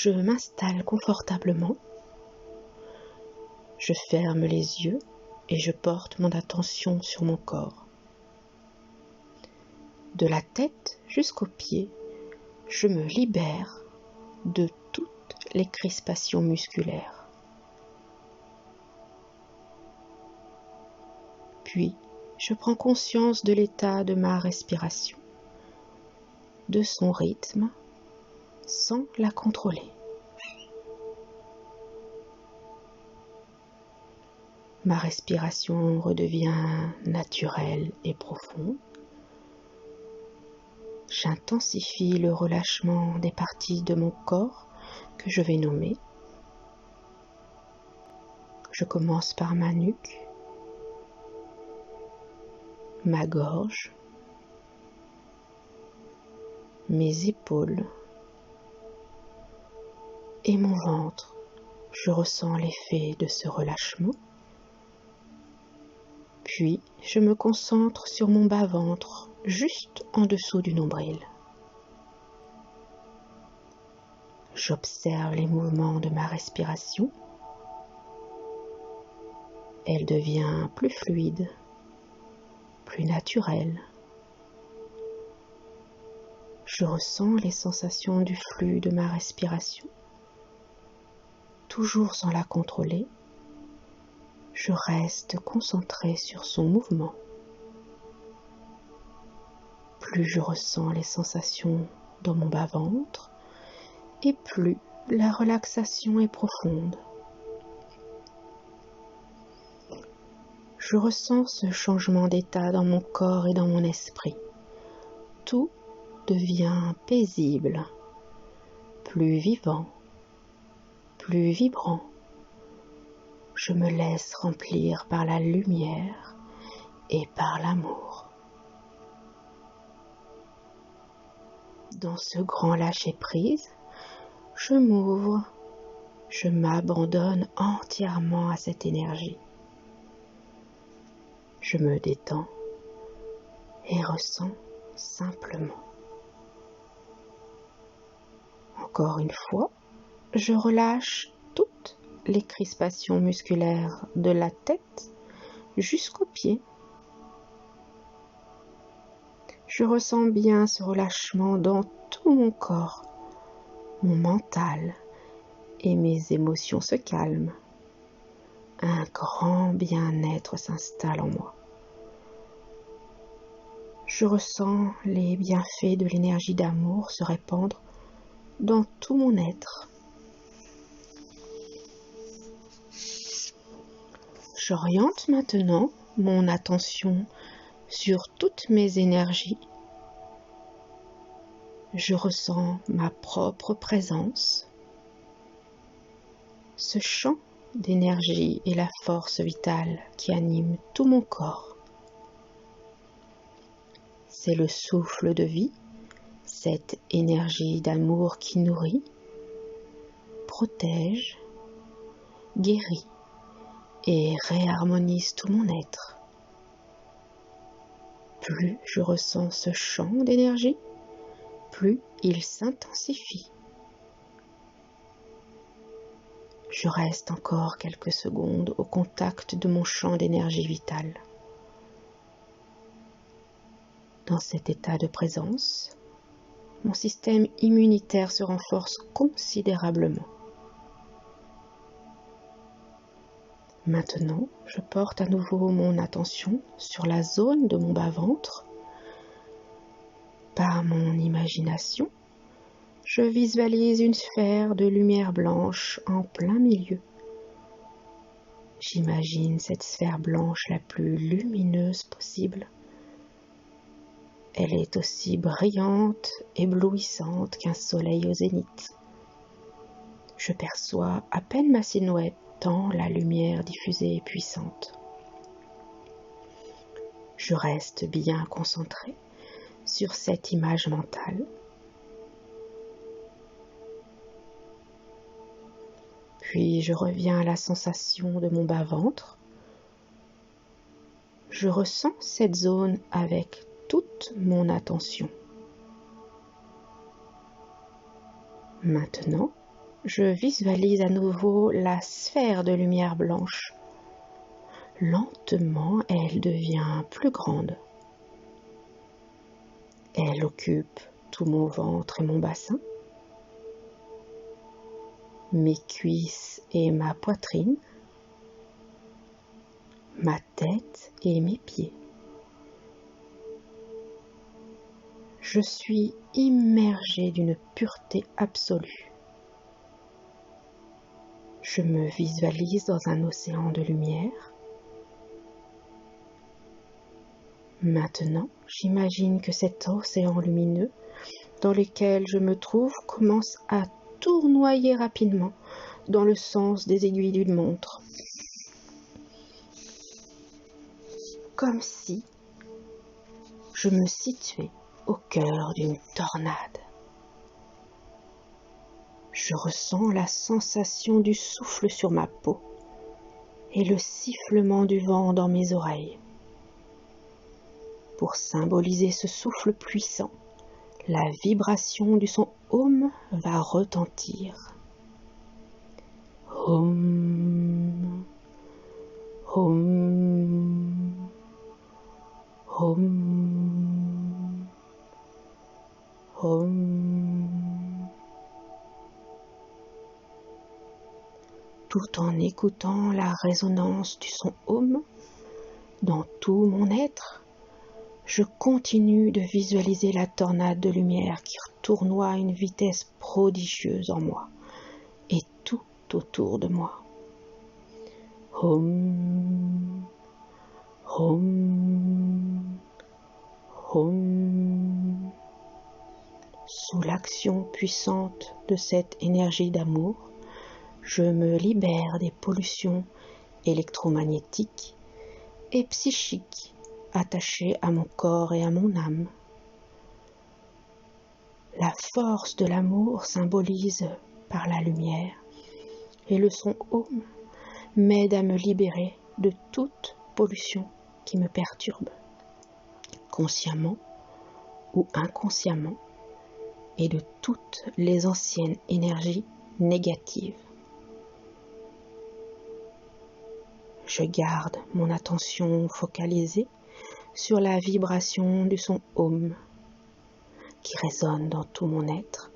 je m'installe confortablement, je ferme les yeux et je porte mon attention sur mon corps. De la tête jusqu'aux pieds, je me libère de toutes les crispations musculaires. Puis, je prends conscience de l'état de ma respiration, de son rythme, sans la contrôler. Ma respiration redevient naturelle et profonde. J'intensifie le relâchement des parties de mon corps que je vais nommer. Je commence par ma nuque, ma gorge, mes épaules et mon ventre. Je ressens l'effet de ce relâchement. Puis, je me concentre sur mon bas-ventre, juste en dessous du nombril. J'observe les mouvements de ma respiration. Elle devient plus fluide, plus naturelle. Je ressens les sensations du flux de ma respiration. Toujours sans la contrôler, je reste concentré sur son mouvement. Plus je ressens les sensations dans mon bas-ventre, et plus la relaxation est profonde. Je ressens ce changement d'état dans mon corps et dans mon esprit. Tout devient paisible, plus vivant, plus vibrant. Je me laisse remplir par la lumière et par l'amour. Dans ce grand lâcher-prise, je m'ouvre, je m'abandonne entièrement à cette énergie. Je me détends et ressens simplement. Encore une fois, je relâche toutes les crispations musculaires de la tête jusqu'aux pieds. Je ressens bien ce relâchement dans tout mon corps, mon mental et mes émotions se calment. Un grand bien-être s'installe en moi. Je ressens les bienfaits de l'énergie d'amour se répandre dans tout mon être. J'oriente maintenant mon attention sur toutes mes énergies. Je ressens ma propre présence. Ce champ d'énergie et la force vitale qui anime tout mon corps. C'est le souffle de vie, cette énergie d'amour qui nourrit, protège, guérit et réharmonise tout mon être. Plus je ressens ce champ d'énergie, plus il s'intensifie. Je reste encore quelques secondes au contact de mon champ d'énergie vitale. Dans cet état de présence, mon système immunitaire se renforce considérablement. Maintenant, je porte à nouveau mon attention sur la zone de mon bas-ventre. Par mon imagination, je visualise une sphère de lumière blanche en plein milieu. J'imagine cette sphère blanche la plus lumineuse possible. Elle est aussi brillante, éblouissante qu'un soleil au zénith. Je perçois à peine ma silhouette tant la lumière diffusée est puissante. Je reste bien concentré sur cette image mentale. Puis je reviens à la sensation de mon bas-ventre. Je ressens cette zone avec toute mon attention. Maintenant, je visualise à nouveau la sphère de lumière blanche. Lentement, elle devient plus grande. Elle occupe tout mon ventre et mon bassin, mes cuisses et ma poitrine, ma tête et mes pieds. Je suis immergée d'une pureté absolue. Je me visualise dans un océan de lumière. Maintenant, j'imagine que cet océan lumineux dans lequel je me trouve commence à tournoyer rapidement dans le sens des aiguilles d'une montre. Comme si je me situais au cœur d'une tornade. Je ressens la sensation du souffle sur ma peau et le sifflement du vent dans mes oreilles. Pour symboliser ce souffle puissant, la vibration du son Om va retentir. Om, Om, Om, Om. Tout en écoutant la résonance du son Om dans tout mon être, je continue de visualiser la tornade de lumière qui tournoie à une vitesse prodigieuse en moi et tout autour de moi. Om, Om, Om. Sous l'action puissante de cette énergie d'amour, je me libère des pollutions électromagnétiques et psychiques attachées à mon corps et à mon âme. La force de l'amour symbolise par la lumière et le son Om m'aide à me libérer de toute pollution qui me perturbe, consciemment ou inconsciemment, et de toutes les anciennes énergies négatives. Je garde mon attention focalisée sur la vibration du son Om qui résonne dans tout mon être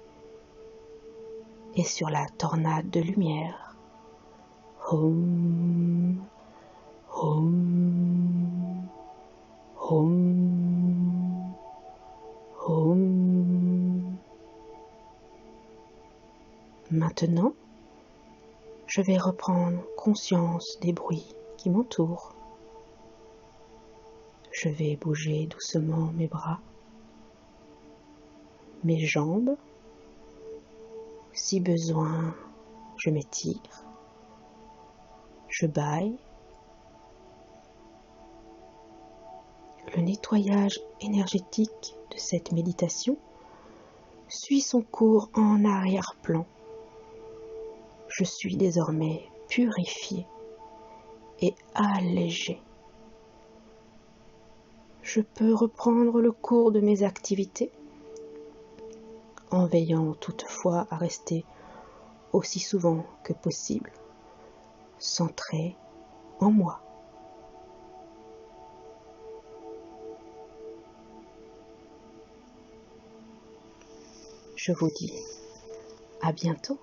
et sur la tornade de lumière. Om, Om, Om, Om. Maintenant, je vais reprendre conscience des bruits qui m'entourent. Je vais bouger doucement mes bras, mes jambes. Si besoin, je m'étire, je bâille. Le nettoyage énergétique de cette méditation suit son cours en arrière-plan. Je suis désormais purifié et allégé. Je peux reprendre le cours de mes activités en veillant toutefois à rester aussi souvent que possible centré en moi. Je vous dis à bientôt.